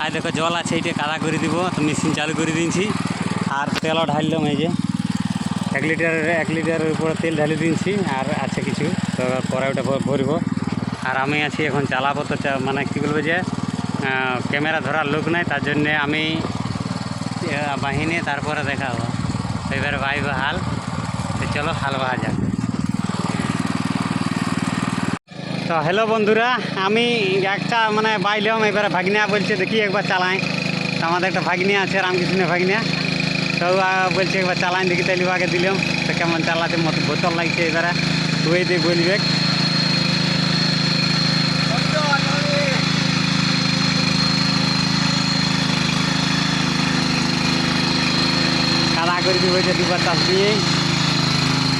আর দেখো জল আছে, এইটা কাদা করে দিব, তো মেশিন চালু করে দিয়েছি। আর তেলও ঢাললাম, এই যে 1 লিটারের উপরে তেল ঢালি দিয়েছি। আর আছে কিছু, তো পরে ওটা ভরবো। আর আমি আছি এখন চালাবো, তো মানে কী বলবো যে ক্যামেরা ধরার লোক নাই, তার জন্যে আমি বাহিনী তারপরে দেখাবো। তো এবারে বাইব হাল, তো চলো হাল বাহা যাক। তো হ্যালো বন্ধুরা, আমি একটা মানে বাইলাম, এবারে ভাগিনা বলছে দেখি একবার চালাই। তো আমাদের একটা ভাগিনা আছে, রামকৃষ্ণের ভাগিনা, তো বলছে একবার চালাই দেখি, তাইলে আগে দিলাম। তো কেমন চালাতে মতো বোতল লাগছে, এবারে তুই দিয়ে বলবে। কাদা করে দিব, যে দুবার চাষ দিয়ে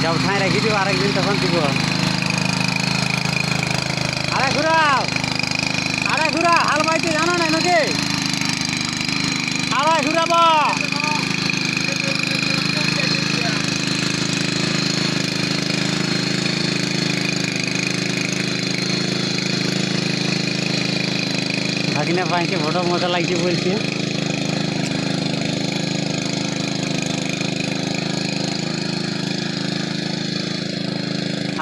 যা উঠায় রেখে দিব, আরেকদিন তখন দিব। আরে ঘুরা হাল বাইতে জানো না নাকি? আরে ঘুরাবো। ভাগিনা পাইছে, ফটো মজা লাগছে বলছে।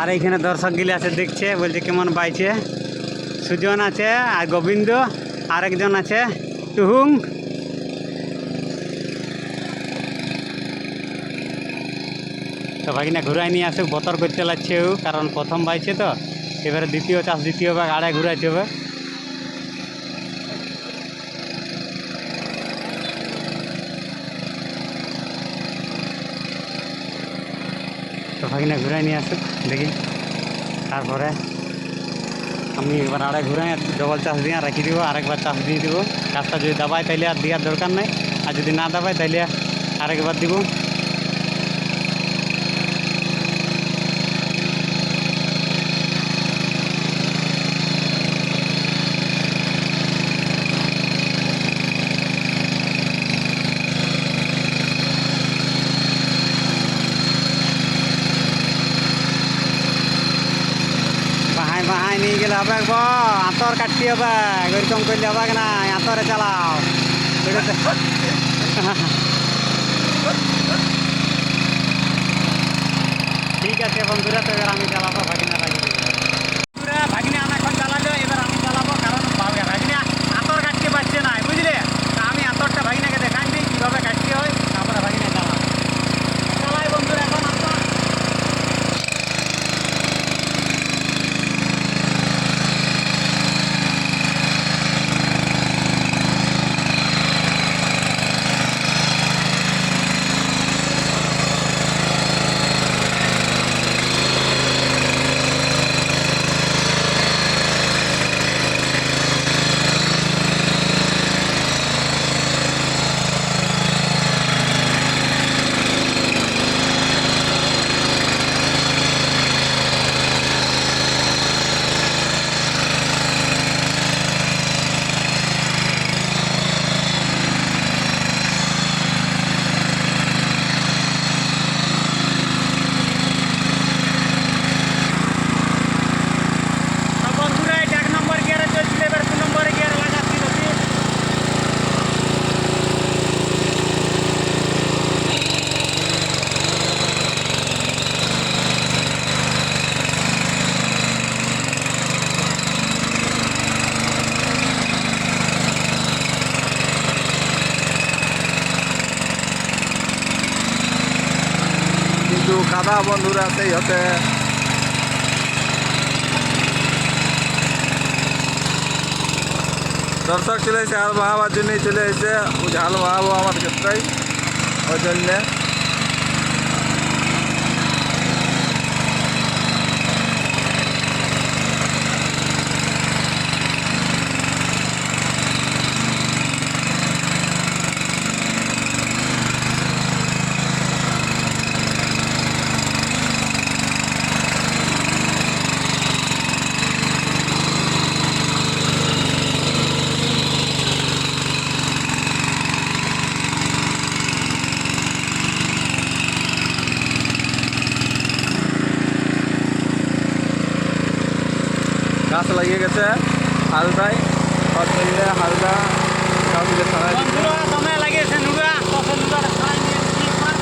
আর এইখানে দর্শক গিলে আছে, দেখছে, বলছে কেমন বাইছে। সুজন আছে, আর গোবিন্দ, আরেকজন আছে টুহুং। তো ভাগিনা ঘুরাই নিয়ে আসুক, বতর করতে লাগছে ও, কারণ প্রথম বাইছে তো। এবারে দ্বিতীয় চাষ, দ্বিতীয় ভাগ আড়াই ঘুরাইতে হবে। তো ভাগিনা ঘুরাই নিয়ে আসুক দেখি, তারপরে আমি একবার আড়াই ঘুরাই ডবল চাষ দিয়ে রাখি দিব, আরেকবার চাষ দিয়ে দিব। গাছটা যদি দাবায় তাইলে আর দেওয়ার দরকার নাই, আর যদি না দাবায় তাইলে আরেকবার দিব। বাহাই নিয়ে গেলে হবে, আঁতর কাটতে হবে, এরকম করলে হবে না, আঁতরে চালাও। ঠিক আছে বন্ধুরা, তো এবার আমি চালাবো, ভাগিনা লাগিয়ে বন্ধুরা। ভাগিনা এখন চালালো, এবার আমি চালাবো, কারণ ভাগিনা আঁতর কাটতে পারছে না, বুঝলে। আমি আঁতরটা ভাগিনাকে দেখাই দিই কীভাবে কাটতে হয়, তারপরে ভাগিনা চালাবো। চালাই বন্ধুরা এখন আঁতর। কাদা বন্ধুরা সেই হতে দর্শক চলে এসে হাল বাহাবার জন্যই চলে এসে হাল বাহাবো আমার ক্ষেত্রেই, ওই জন্যে গাছ লাগিয়ে গেছে হালদায়, হালদা ওদিকে ছাড়াই দিচ্ছে। বন্ধুরা দমে লাগিয়েছে নুরা, তো সে নুরাটা ছাড়াই নিয়ে এসেছি একবার।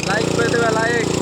লাইক করে দেবে লাইক।